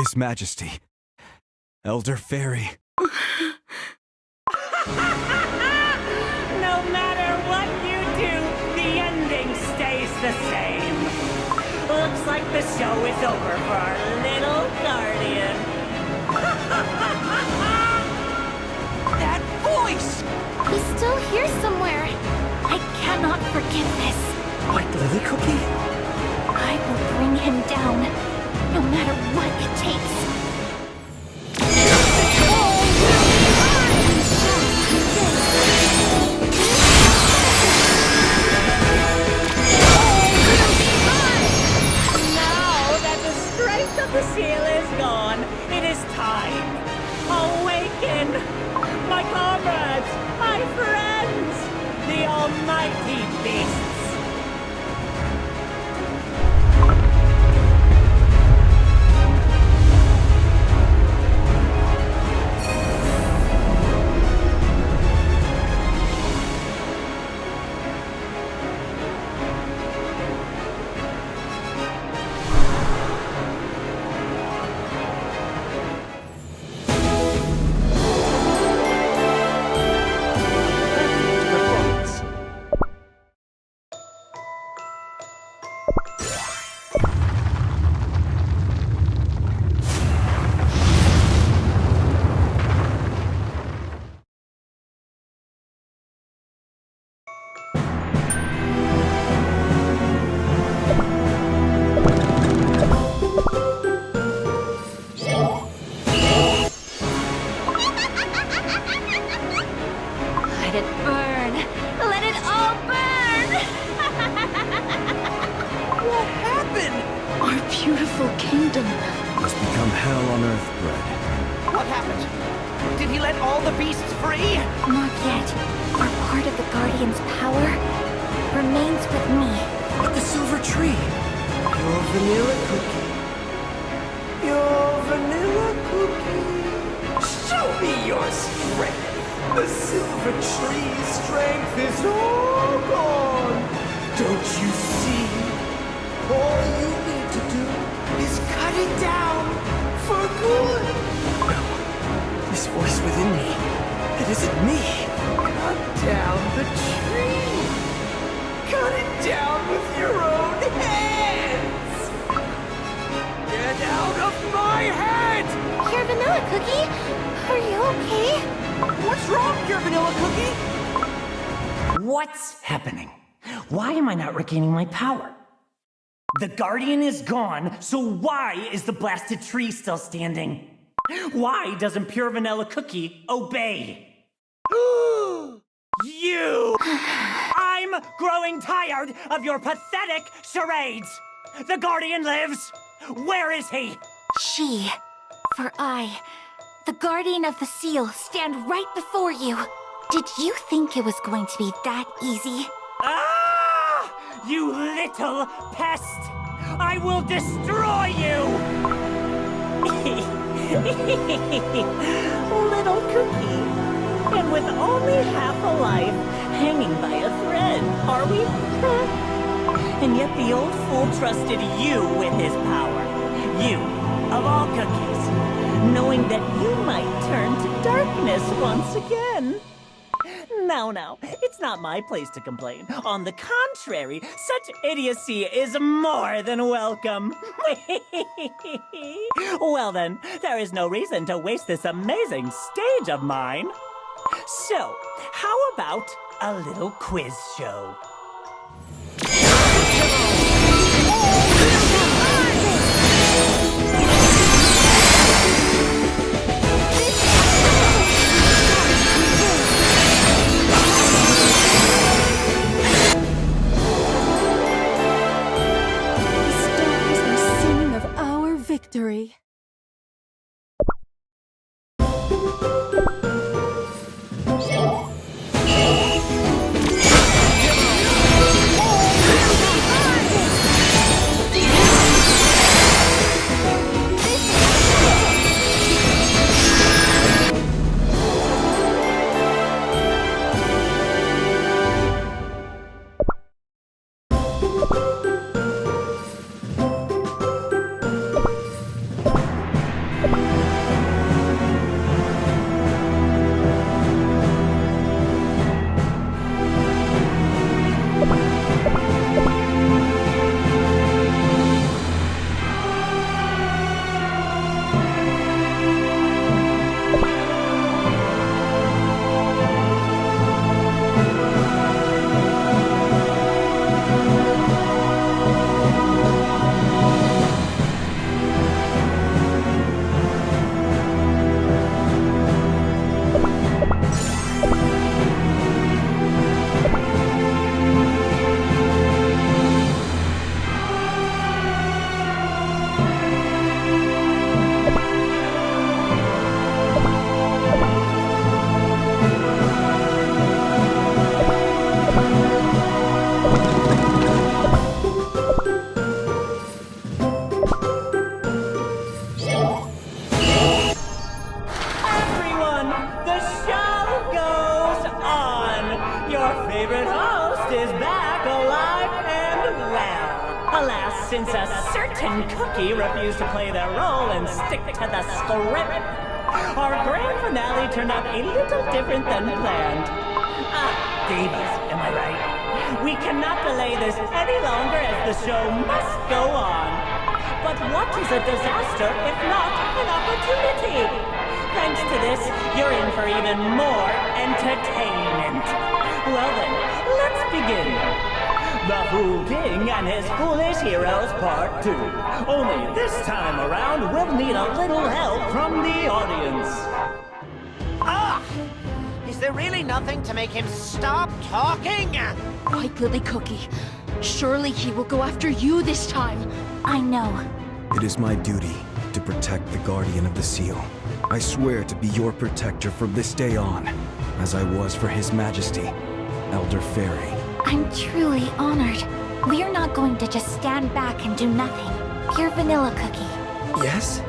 His Majesty, Elder Fairy. No matter what you do, the ending stays the same. Looks like the show is over for our little guardian. That voice! He's still here somewhere. I cannot forgive this. White Lily Cookie? I will bring him down, no matter what it takes. The seal is gone. It is time. Awaken, my comrades, my friends, the almighty beasts. Let it burn! Let it all burn! What happened? Our beautiful kingdom. Has become hell on earth, Bread. What happened? Did he let all the beasts free? Not yet. For part of the Guardian's power remains with me. But the silver tree. Your vanilla cookie. Your vanilla cookie. Show me your strength. The silver tree's strength is all gone. Don't you see? All you need to do is cut it down for good. No, this voice within me, it isn't me. Cut down the tree. Cut it down with your own hands. Get out of my head! Your vanilla cookie? Are you okay? What's wrong, your vanilla cookie? What's happening? Why am I not regaining my power? The Guardian is gone, so why is the blasted tree still standing? Why doesn't Pure Vanilla Cookie obey? You! I'm growing tired of your pathetic charades! The Guardian lives! Where is he? She, for I, the Guardian of the Seal, stand right before you. Did you think it was going to be that easy? Ah! You little pest! I will destroy you! Little cookie. And with only half a life hanging by a thread, are we? And yet the old fool trusted you with his power. You, of all cookies, knowing that you might turn to darkness once again. Now, it's not my place to complain. On the contrary, such idiocy is more than welcome. Well then, there is no reason to waste this amazing stage of mine. So, how about a little quiz show? Victory. since a certain cookie refused to play their role and stick to the script, our grand finale turned out a little different than planned. Divas, am I right? We cannot delay this any longer as the show must go on. But what is a disaster if not an opportunity? Thanks to this, you're in for even more entertainment. Well then, let's begin. The Fool King and His Foolish Heroes Part 2. Only this time around, we'll need a little help from the audience. Is there really nothing to make him stop talking? White Lily Cookie, surely he will go after you this time. I know. It is my duty to protect the Guardian of the Seal. I swear to be your protector from this day on, as I was for His Majesty, Elder Fairy. I'm truly honored. We're not going to just stand back and do nothing. Pure Vanilla Cookie. Yes?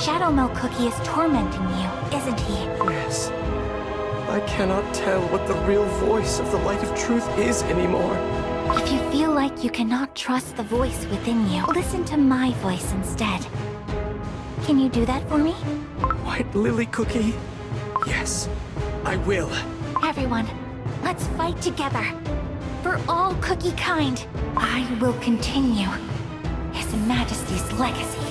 Shadow Milk Cookie is tormenting you, isn't he? Yes. I cannot tell what the real voice of the light of truth is anymore. If you feel like you cannot trust the voice within you, listen to my voice instead. Can you do that for me? White Lily Cookie? Yes, I will. Everyone, let's fight together. For all cookie kind, I will continue His Majesty's legacy.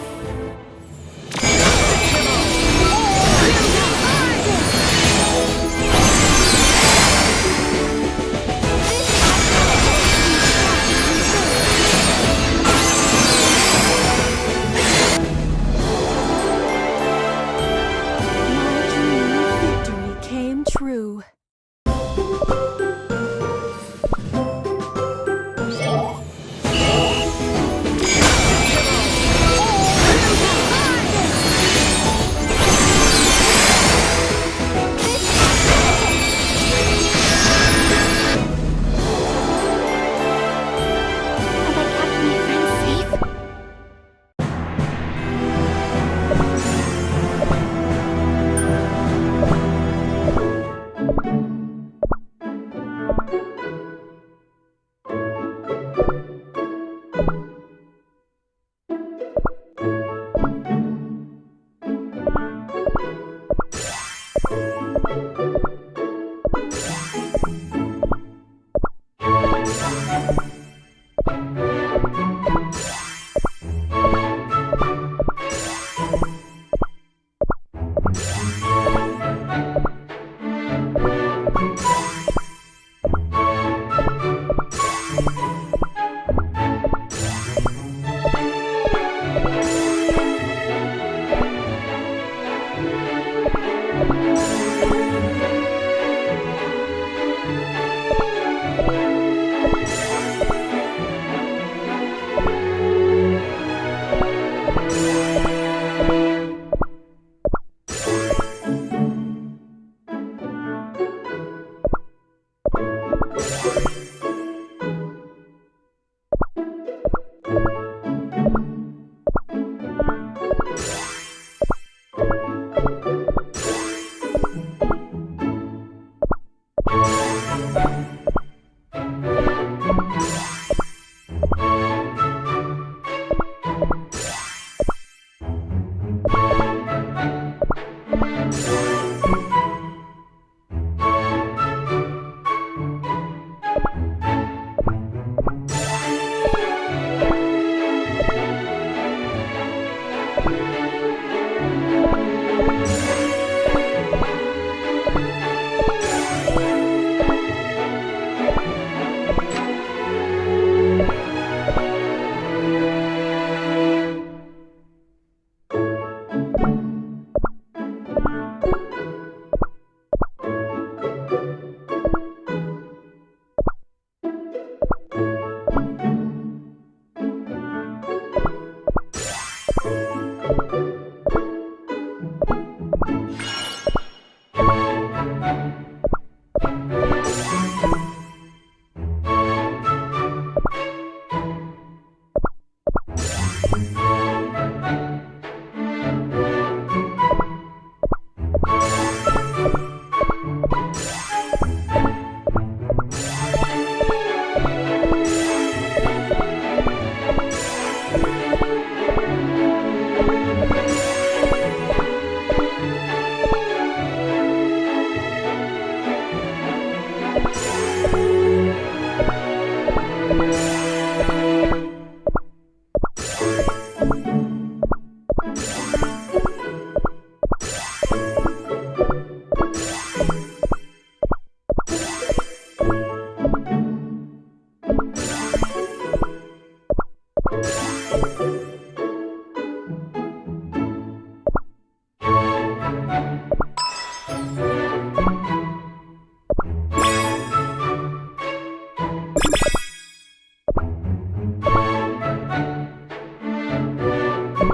Black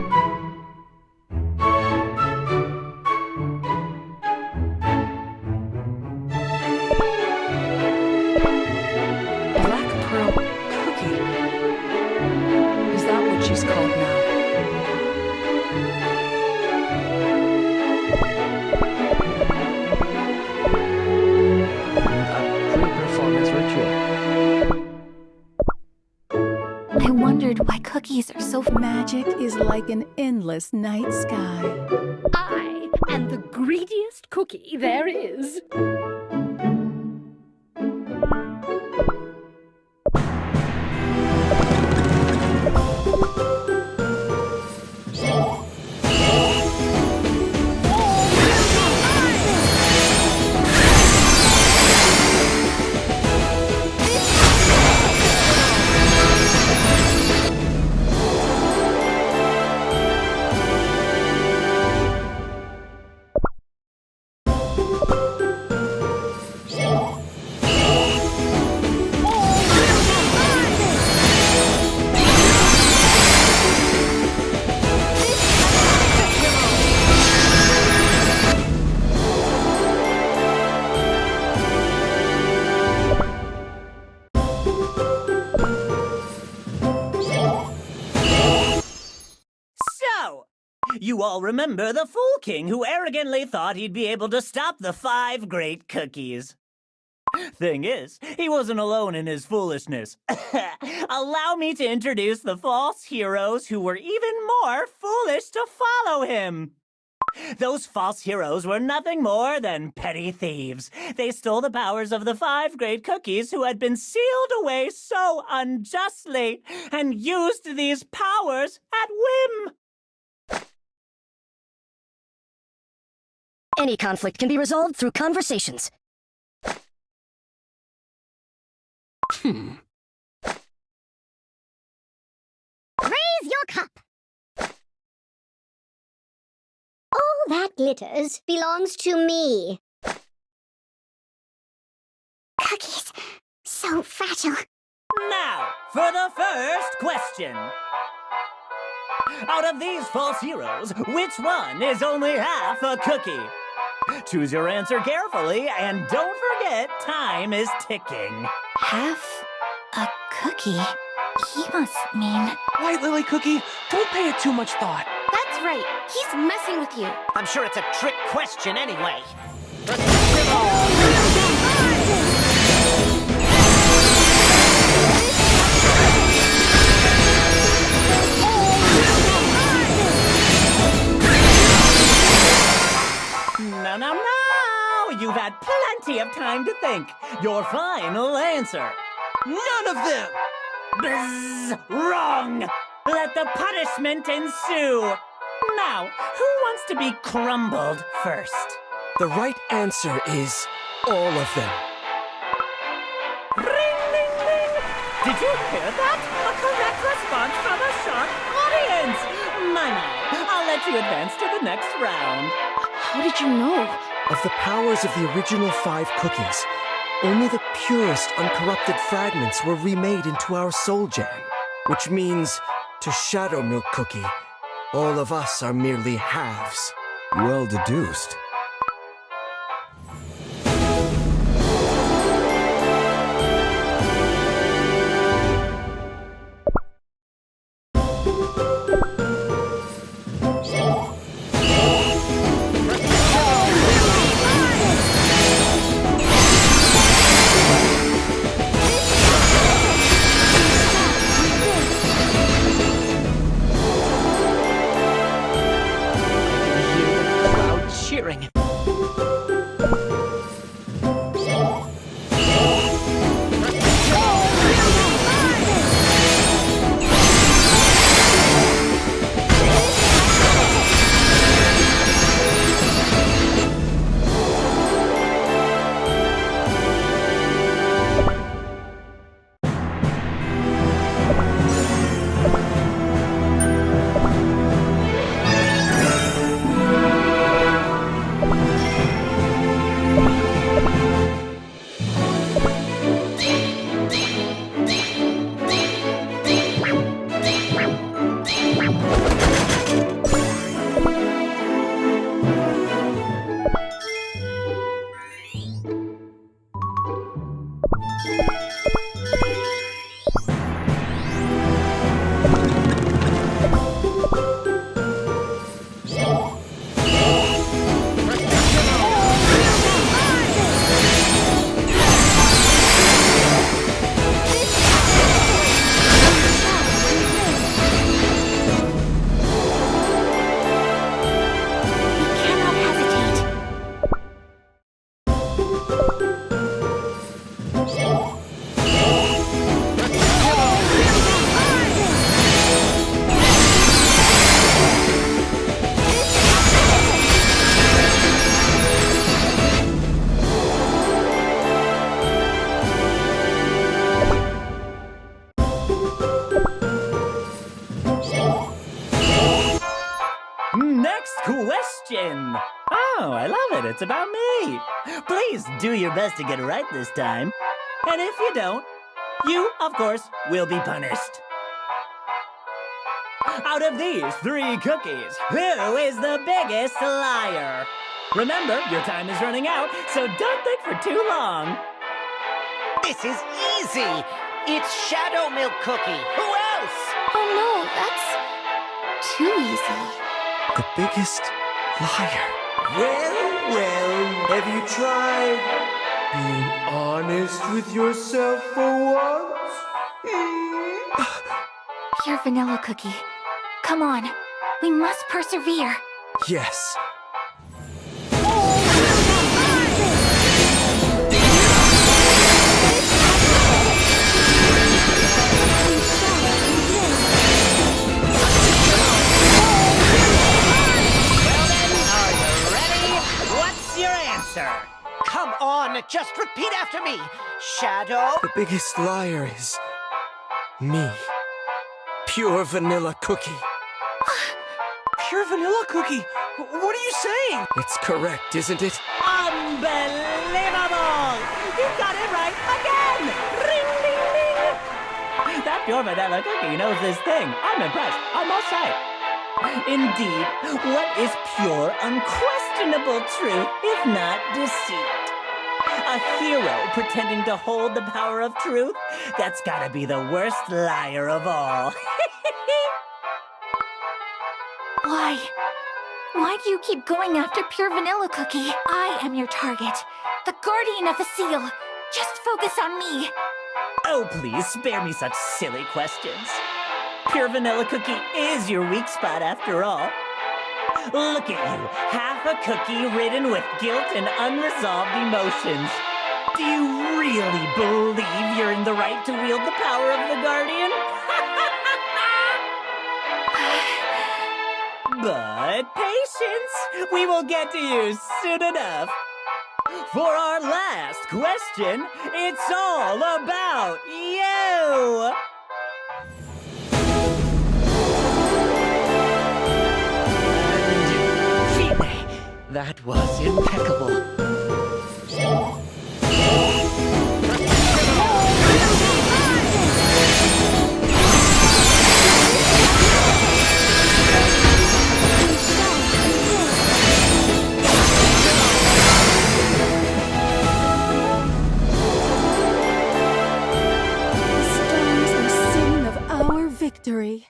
Pearl Cookie. Is that what she's called now? A pre-performance ritual. I wondered why cookies are so Magic is like an endless night sky. I am the greediest cookie there is. You all remember the Fool King who arrogantly thought he'd be able to stop the 5 great cookies. Thing is, he wasn't alone in his foolishness. Allow me to introduce the false heroes who were even more foolish to follow him. Those false heroes were nothing more than petty thieves. They stole the powers of the 5 great cookies who had been sealed away so unjustly and used these powers at whim. Any conflict can be resolved through conversations. Raise your cup. All that glitters belongs to me. Cookies, so fragile. Now, for the first question. Out of these false heroes, which one is only half a cookie? Choose your answer carefully, and don't forget, time is ticking. half a cookie. He must mean... White Lily Cookie, don't pay it too much thought. That's right. He's messing with you. I'm sure it's a trick question anyway. Now, you've had plenty of time to think. Your final answer. None of them! Bzz, wrong! Let the punishment ensue. Now, who wants to be crumbled first? The right answer is all of them. Ring, ring, ring! Did you hear that? A correct response from a sharp audience! My, I'll let you advance to the next round. How did you know? Of the powers of the original 5 cookies, only the purest, uncorrupted fragments were remade into our soul gem. Which means, to Shadow Milk Cookie, all of us are merely halves. Well deduced. Cheering. Next question! Oh, I love it. It's about me. Please do your best to get it right this time. And if you don't, you, of course, will be punished. Out of these 3 cookies, who is the biggest liar? Remember, your time is running out, so don't think for too long. This is easy. It's Shadow Milk Cookie. Who else? Oh no, that's too easy. The biggest liar. Well, have you tried being honest with yourself for once? Pure vanilla cookie. Come on, we must persevere. Yes. Come on, just repeat after me. Shadow. The biggest liar is me. Pure vanilla cookie. Pure vanilla cookie? What are you saying? It's correct, isn't it? Unbelievable! You got it right again! Ring, ding, ding! That pure vanilla cookie knows this thing. I'm impressed, I must say. Indeed, what is pure, unquestionable truth if not deceit? A hero pretending to hold the power of truth? That's gotta be the worst liar of all. Why do you keep going after pure vanilla cookie? I am your target, the guardian of the seal. Just focus on me. Oh, please spare me such silly questions. Pure vanilla cookie is your weak spot after all. Look at you, half a cookie ridden with guilt and unresolved emotions. Do you really believe you're in the right to wield the power of the Guardian? But patience! We will get to you soon enough. For our last question, it's all about you! That was impeccable. The stars are singing of our victory.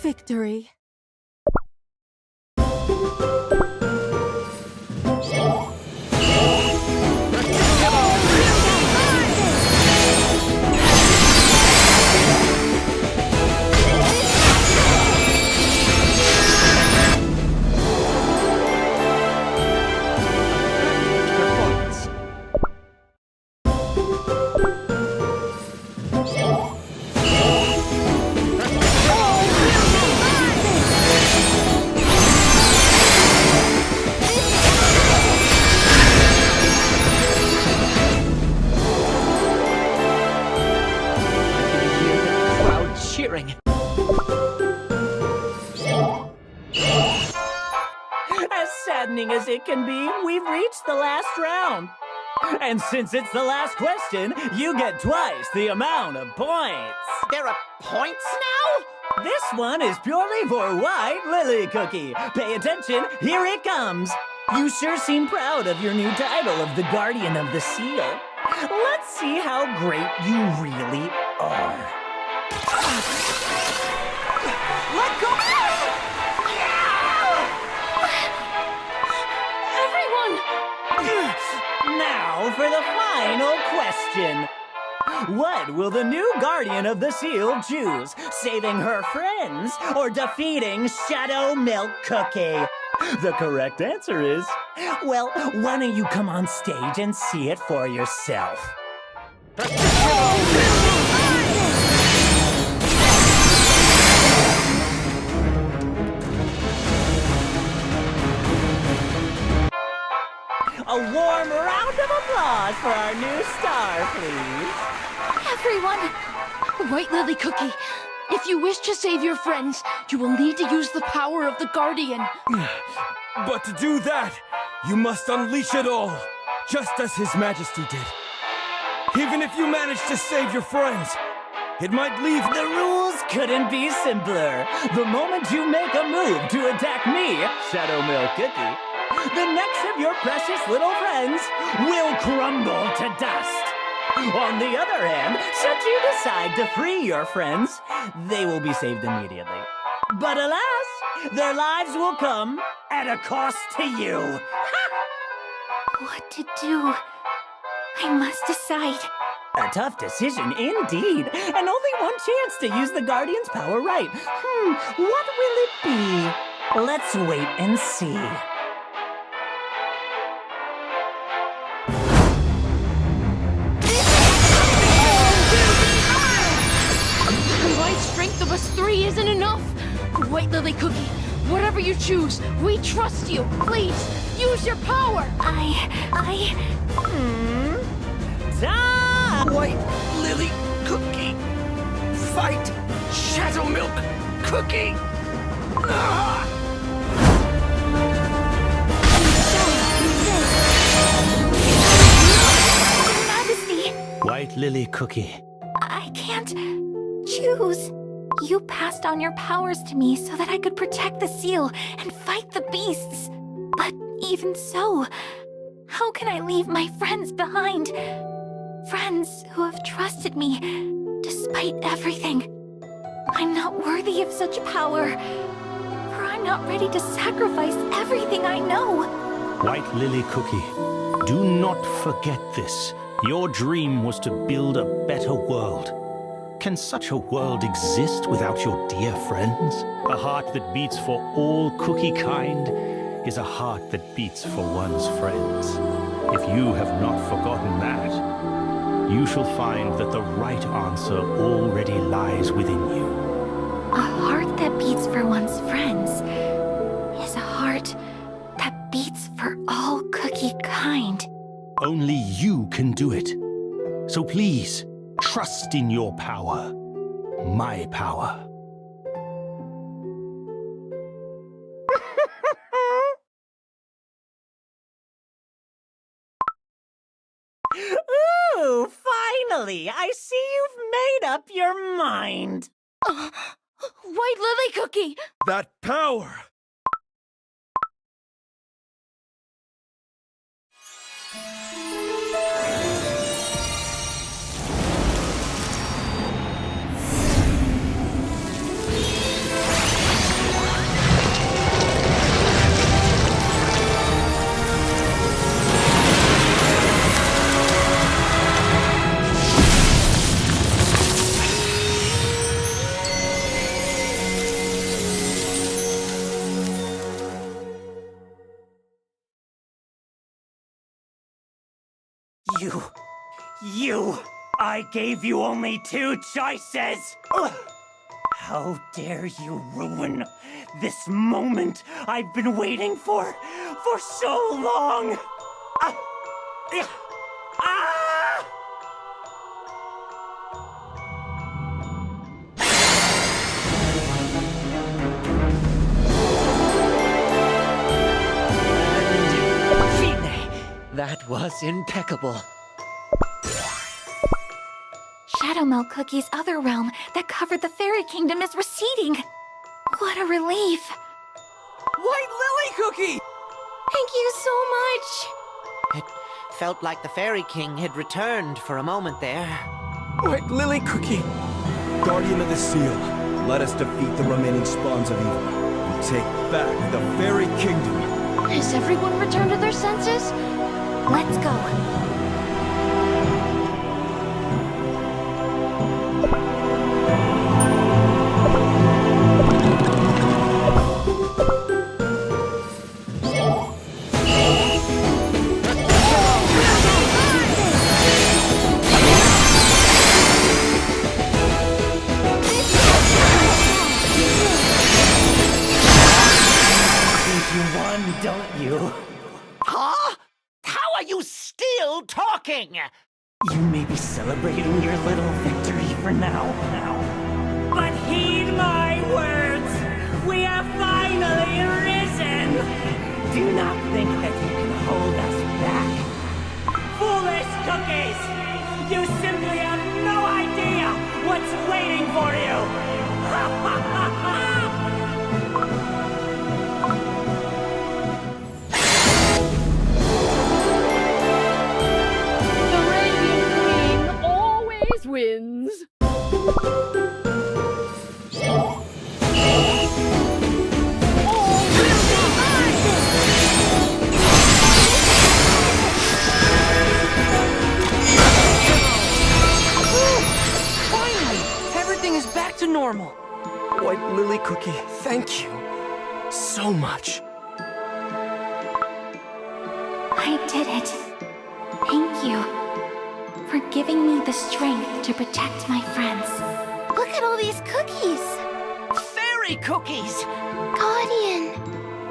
Victory. As saddening as it can be, we've reached the last round. And since it's the last question, you get twice the amount of points. There are points now? This one is purely for White Lily Cookie. Pay attention, here it comes. You sure seem proud of your new title of the Guardian of the Seal. Let's see how great you really are. Let go! Everyone! Now for the final question. What will the new Guardian of the Seal choose? Saving her friends or defeating Shadow Milk Cookie? The correct answer is, well, why don't you come on stage and see it for yourself? A warm round of applause for our new star, please. Everyone! White Lily Cookie, if you wish to save your friends, you will need to use the power of the Guardian. But to do that, you must unleash it all, just as His Majesty did. Even if you manage to save your friends, it might leave... The rules couldn't be simpler. The moment you make a move to attack me, Shadow Milk Cookie, the necks of your precious little friends will crumble to dust. On the other hand, should you decide to free your friends, they will be saved immediately. But alas, their lives will come at a cost to you. What to do? I must decide. A tough decision indeed, and only one chance to use the Guardian's power right. What will it be? Let's wait and see. The combined strength of us three isn't enough. White Lily Cookie, whatever you choose, we trust you. Please, use your power. Time! White Lily Cookie! Fight Shadow Milk Cookie! Ah! Majesty, White Lily Cookie. I can't choose. You passed on your powers to me so that I could protect the seal and fight the beasts. But even so, how can I leave my friends behind? Friends who have trusted me despite everything. I'm not worthy of such power, for I'm not ready to sacrifice everything I know. White Lily Cookie, do not forget this. Your dream was to build a better world. Can such a world exist without your dear friends? A heart that beats for all cookie kind is a heart that beats for one's friends. If you have not forgotten that, you shall find that the right answer already lies within you. A heart that beats for one's friends is a heart that beats for all cookie kind. Only you can do it. So please, trust in your power. My power. Ooh, finally! I see you've made up your mind. White Lily Cookie! That power! I gave you only two choices! Ugh. How dare you ruin this moment I've been waiting for so long! That was impeccable. Shadow Milk Cookie's other realm that covered the fairy kingdom is receding. What a relief. White Lily Cookie! Thank you so much! It felt like the Fairy King had returned for a moment there. White Lily Cookie! Guardian of the Seal, let us defeat the remaining spawns of evil and take back the Fairy Kingdom. Has everyone returned to their senses? Let's go. You won, don't you? Huh? How are you still talking? You may be celebrating your little victory for now. But heed my words. We have finally risen. Do not think that you can hold us back. Foolish cookies! You simply have no idea what's waiting for you! The Radiant Queen always wins. Finally! Everything is back to normal. White Lily Cookie, thank you so much. I did it. Thank you for giving me the strength to protect my friends. Look at all these cookies! Fairy cookies! Guardian,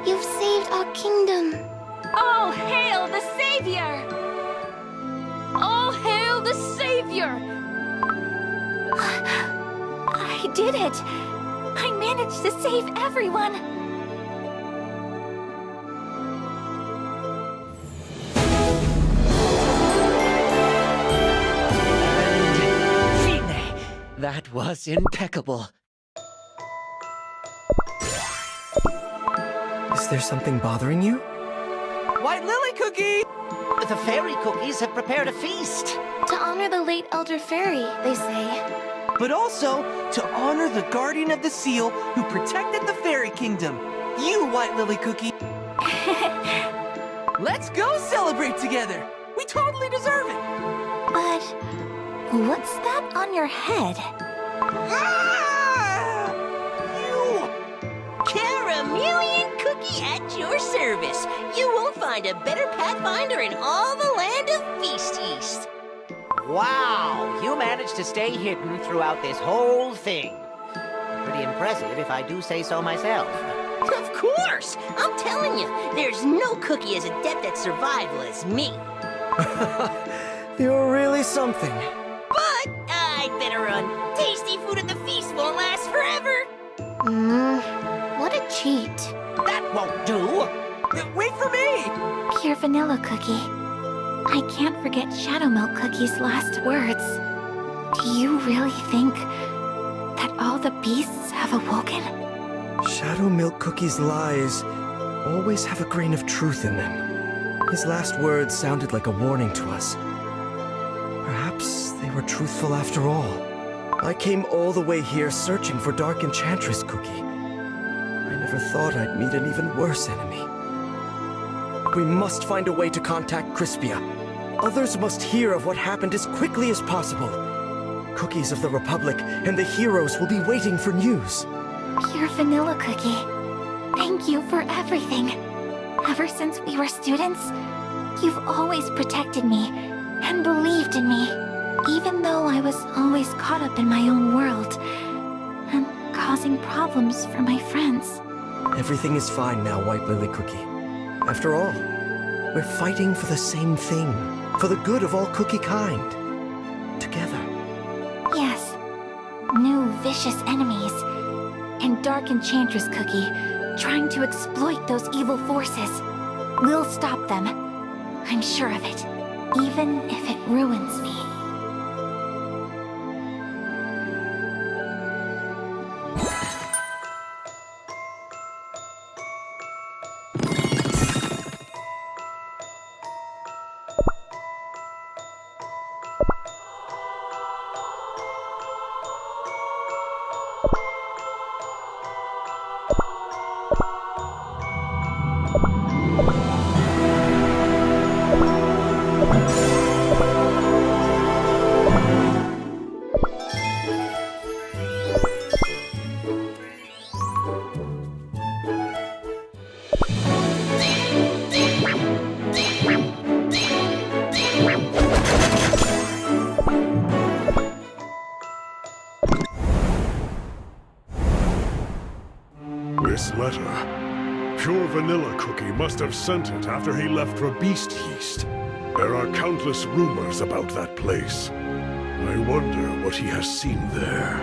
you've saved our kingdom. All hail the Savior! All hail the Savior! I did it! I managed to save everyone! That was impeccable. Is there something bothering you? White Lily Cookie! The fairy cookies have prepared a feast. To honor the late Elder Fairy, they say. But also to honor the Guardian of the Seal who protected the Fairy Kingdom. You, White Lily Cookie! Let's go celebrate together! We totally deserve it! But what's that on your head? Ah! You! Caramelian Cookie at your service. You won't find a better pathfinder in all the land of Feast Yeast. Wow, you managed to stay hidden throughout this whole thing. Pretty impressive, if I do say so myself. Of course! I'm telling you, there's no cookie as adept at survival as me. You're really something. But I'd better run. Tasty food at the feast won't last forever. What a cheat. That won't do. Wait for me! Pure vanilla cookie. I can't forget Shadow Milk Cookie's last words. Do you really think that all the beasts have awoken? Shadow Milk Cookie's lies always have a grain of truth in them. His last words sounded like a warning to us. Perhaps they were truthful after all. I came all the way here searching for Dark Enchantress Cookie. I never thought I'd meet an even worse enemy. We must find a way to contact Crispia. Others must hear of what happened as quickly as possible. Cookies of the Republic and the heroes will be waiting for news. Pure vanilla cookie. Thank you for everything. Ever since we were students, you've always protected me and believed in me, even though I was always caught up in my own world and causing problems for my friends. Everything is fine now, White Lily Cookie. After all, we're fighting for the same thing, for the good of all cookie kind. Together. Yes, new vicious enemies, and Dark Enchantress Cookie trying to exploit those evil forces. We'll stop them. I'm sure of it, even if it ruins me. This letter. Pure Vanilla Cookie must have sent it after he left for Beast Yeast. There are countless rumors about that place. I wonder what he has seen there.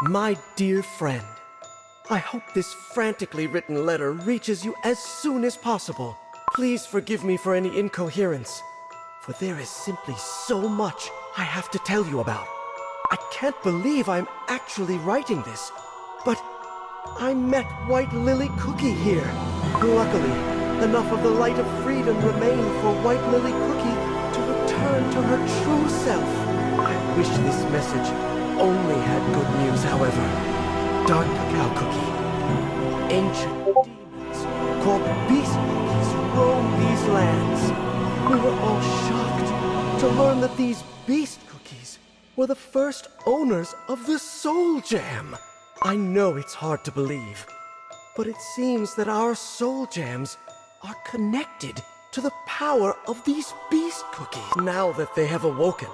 My dear friend, I hope this frantically written letter reaches you as soon as possible. Please forgive me for any incoherence, for there is simply so much I have to tell you about. I can't believe I'm actually writing this, but I met White Lily Cookie here. Luckily, enough of the light of freedom remained for White Lily Cookie to return to her true self. I wish this message only had good news, however. Dark Cacao Cookie. Ancient demons called Beast Cookies roam these lands. We were all shocked to learn that these Beast Cookies were the first owners of the Soul Jam. I know it's hard to believe, but it seems that our Soul Jams are connected to the power of these Beast Cookies. Now that they have awoken,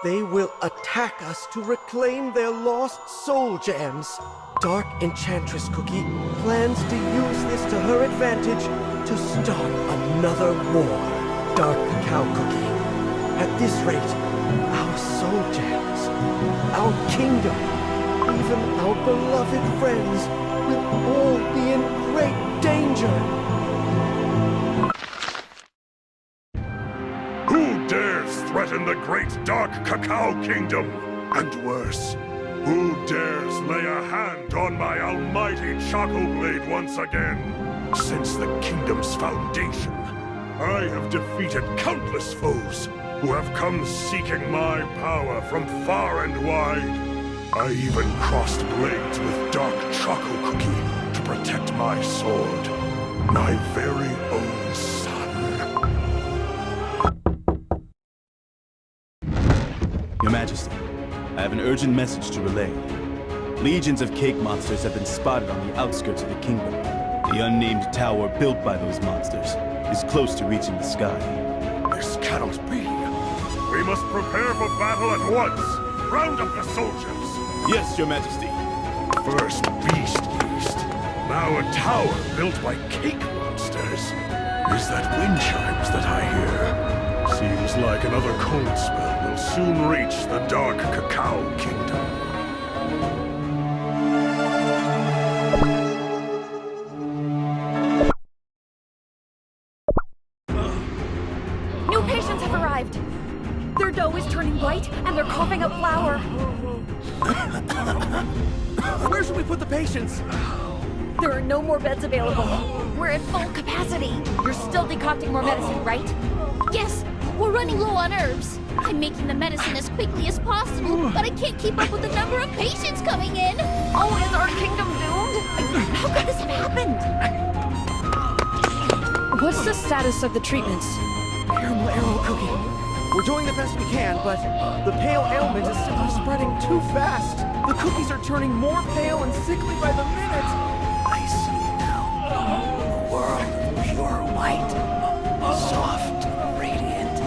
they will attack us to reclaim their lost Soul Jams. Dark Enchantress Cookie plans to use this to her advantage to start another war. Dark Cacao Cookie. At this rate, our Soul Jams, our kingdom, even our beloved friends will all be in great danger. Who dares threaten the great Dark Cacao Kingdom? And worse, who dares lay a hand on my almighty Choco Blade once again? Since the kingdom's foundation, I have defeated countless foes who have come seeking my power from far and wide. I even crossed blades with Dark Choco Cookie to protect my sword, my very own son. Your Majesty, I have an urgent message to relay. Legions of cake monsters have been spotted on the outskirts of the kingdom. The unnamed tower built by those monsters is close to reaching the sky. This cannot be. We must prepare for battle at once. Round up the soldiers. Yes, Your Majesty. First Beast Yeast, now a tower built by cake monsters. Is that wind chimes that I hear? Seems like another cold spell will soon reach the Dark Cacao Kingdom. New patients have arrived. Their dough is turning white, and they're coughing up flour. Where should we put the patients? There are no more beds available. We're at full capacity. You're still decocting more medicine, right? Yes, we're running low on herbs. I'm making the medicine as quickly as possible, but I can't keep up with the number of patients coming in. Oh, is our kingdom doomed? How could this have happened? What's the status of the treatments? Caramel Arrow Cookie. We're doing the best we can, but the pale ailment is simply spreading too fast. The cookies are turning more pale and sickly by the minute. I see now. A world of pure white. Soft, radiant,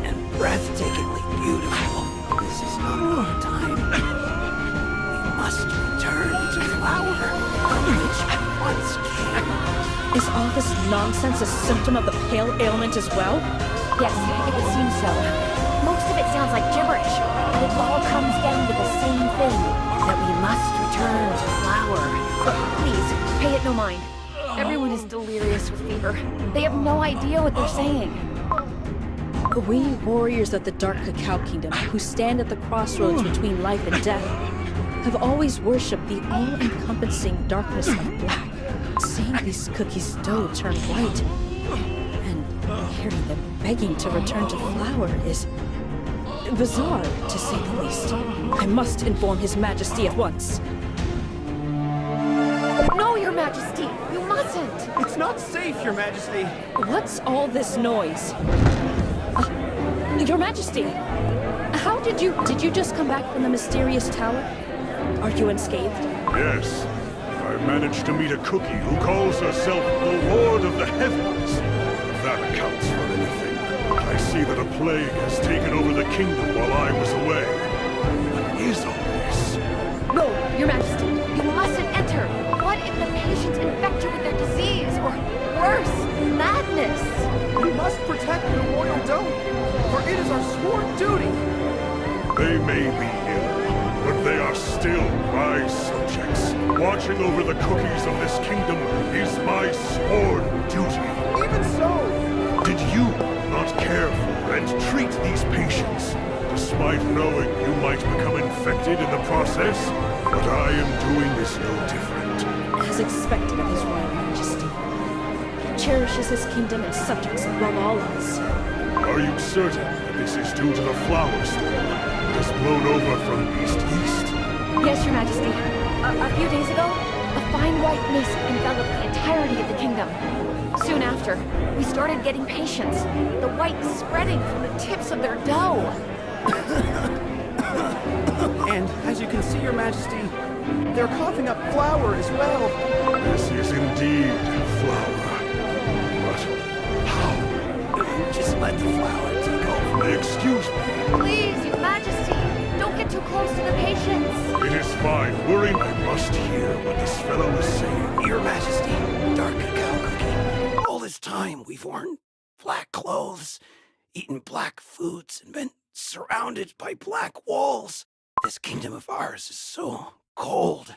and breathtakingly beautiful. This is not our time. We must return to flower, which I once came. Is all this nonsense a symptom of the pale ailment as well? Yes, it would seem so. Most of it sounds like gibberish, but it all comes down to the same thing, that we must return to flower. Please, pay it no mind. Everyone is delirious with fever. They have no idea what they're saying. We warriors of the Dark Cacao Kingdom, who stand at the crossroads between life and death, have always worshipped the all-encompassing darkness of black. Seeing these cookies' dough turn white, and hearing them begging to return to flour is bizarre, to say the least. I must inform His Majesty at once. No, Your Majesty! You mustn't! It's not safe, Your Majesty! What's all this noise? Your Majesty! How did you just come back from the mysterious tower? Are you unscathed? Yes. I managed to meet a cookie who calls herself the Lord of the Heavens. If that accounts for anything. I see that a plague has taken over the kingdom while I was away. What is all this? No, Your Majesty, you mustn't enter! What if the patients infect you with their disease, or worse, madness? We must protect the royal dome, for it is our sworn duty! They may be ill, but they are still my subjects. Watching over the cookies of this kingdom is my sworn duty. Even so! Did you not care for and treat these patients, despite knowing you might become infected in the process? But I am doing this no different. As expected of His Royal Majesty. He cherishes his kingdom and subjects above all else. Are you certain that this is due to the flower storm that has blown over from East Yeast? Yes, Your Majesty. A few days ago, a fine white mist enveloped the entirety of the kingdom. Soon after, we started getting patients, the white spreading from the tips of their dough. And as you can see, Your Majesty, they're coughing up flour as well. This is indeed flour. But how? Just let the flour take over. Excuse me. Please, Your Majesty, don't get too close to the patients. It is fine. I must hear what this fellow is saying. Your Majesty, Dark Cacao Cookie. All this time we've worn black clothes, eaten black foods, and been surrounded by black walls. This kingdom of ours is so cold,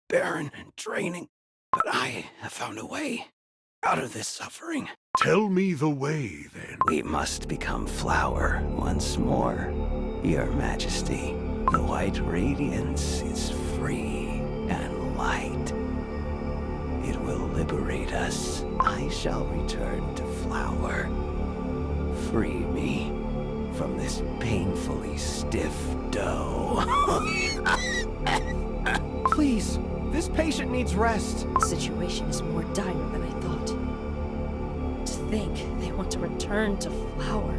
barren, and draining. But I have found a way out of this suffering. Tell me the way, then. We must become flower once more, Your Majesty. The white radiance is free and light. It will liberate us. I shall return to flower. Free me from this painfully stiff dough. Please, this patient needs rest. The situation is more dire than I thought. To think they want to return to flour.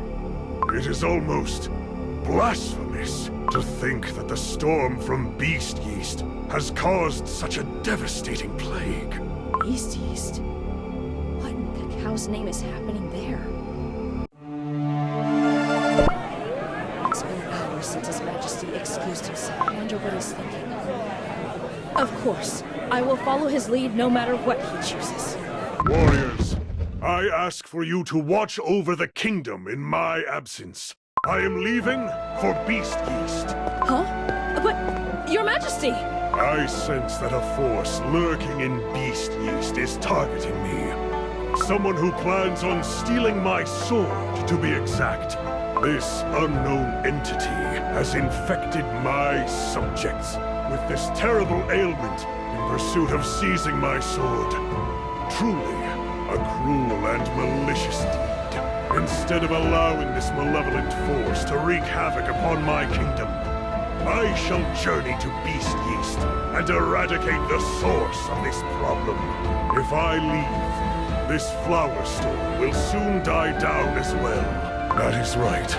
It is almost blasphemous to think that the storm from beast yeast has caused such a devastating plague. Beast yeast? What in Cacao's name is happening there? It's been hours since His Majesty excused himself. I wonder what he's thinking. Of course, I will follow his lead no matter what he chooses. Warriors, I ask for you to watch over the kingdom in my absence. I am leaving for Beast Yeast. Huh? But, Your Majesty! I sense that a force lurking in Beast Yeast is targeting me. Someone who plans on stealing my sword, to be exact. This unknown entity has infected my subjects with this terrible ailment in pursuit of seizing my sword. Truly, a cruel and malicious deed. Instead of allowing this malevolent force to wreak havoc upon my kingdom, I shall journey to Beast Yeast and eradicate the source of this problem. If I leave, this flower storm will soon die down as well. That is right.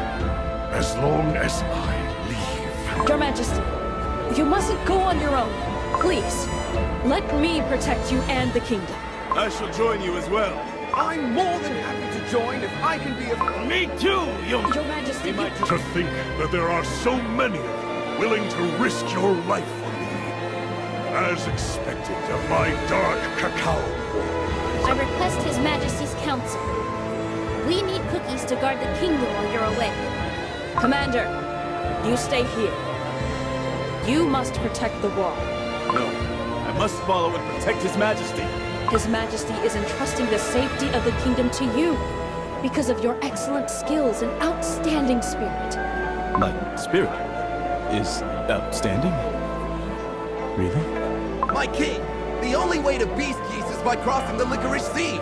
As long as I leave. Your Majesty, you mustn't go on your own. Please, let me protect you and the kingdom. I shall join you as well. I'm more than happy to join if I can be of... Me too, Your Majesty, To think that there are so many of you willing to risk your life for me. As expected of my dark cacao. I request His Majesty's counsel. We need cookies to guard the kingdom while you're away. Commander, you stay here. You must protect the wall. No, I must follow and protect His Majesty. His Majesty is entrusting the safety of the kingdom to you because of your excellent skills and outstanding spirit. My spirit is outstanding? Really? My king, the only way to Beast Yeast is by crossing the Licorice Sea.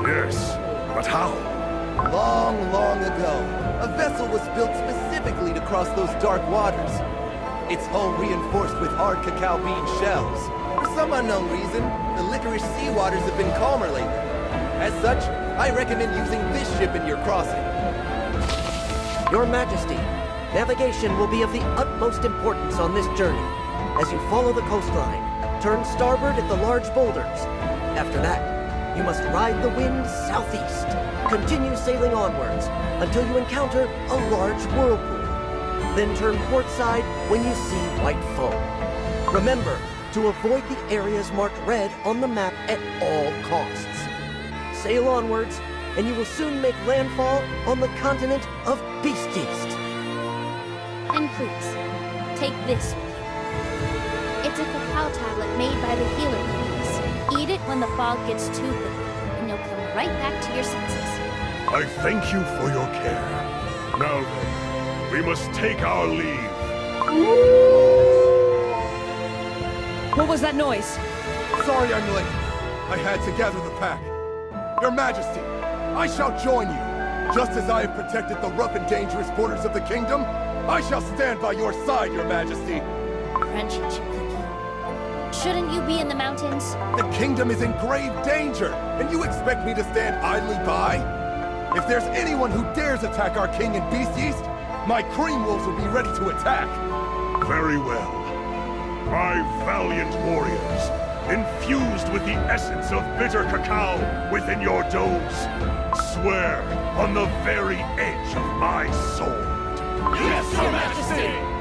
Yes, but how? Long, long ago, a vessel was built specifically to cross those dark waters. Its hull reinforced with hard cacao bean shells. For some unknown reason, the Licorice Sea waters have been calmer lately. As such, I recommend using this ship in your crossing. Your Majesty, navigation will be of the utmost importance on this journey. As you follow the coastline, turn starboard at the large boulders. After that, you must ride the wind southeast. Continue sailing onwards until you encounter a large whirlpool. Then turn portside when you see white foam. Remember to avoid the areas marked red on the map at all costs. Sail onwards, and you will soon make landfall on the continent of Beast Yeast. And please, take this with you. It's a cacao tablet made by the healer bees. Eat it when the fog gets too thick, and you'll come right back to your senses. I thank you for your care. Now then, we must take our leave. What was that noise? Sorry I'm late. I had to gather the pack. Your Majesty, I shall join you. Just as I have protected the rough and dangerous borders of the kingdom, I shall stand by your side, Your Majesty. Crunchy chip cookie. Shouldn't you be in the mountains? The kingdom is in grave danger, and you expect me to stand idly by? If there's anyone who dares attack our king in Beast Yeast, my cream wolves will be ready to attack. Very well. My valiant warriors, infused with the essence of bitter cacao within your domes, swear on the very edge of my sword. Yes, Your Majesty!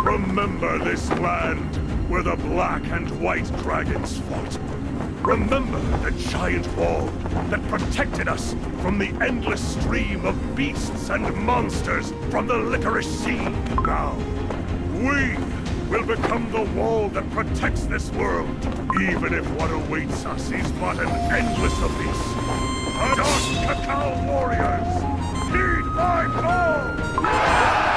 Remember this land where the black and white dragons fought. Remember the giant wall that protected us from the endless stream of beasts and monsters from the Licorice Sea. Now, we will become the wall that protects this world, even if what awaits us is but an endless abyss. Dark Cacao Warriors, heed my call!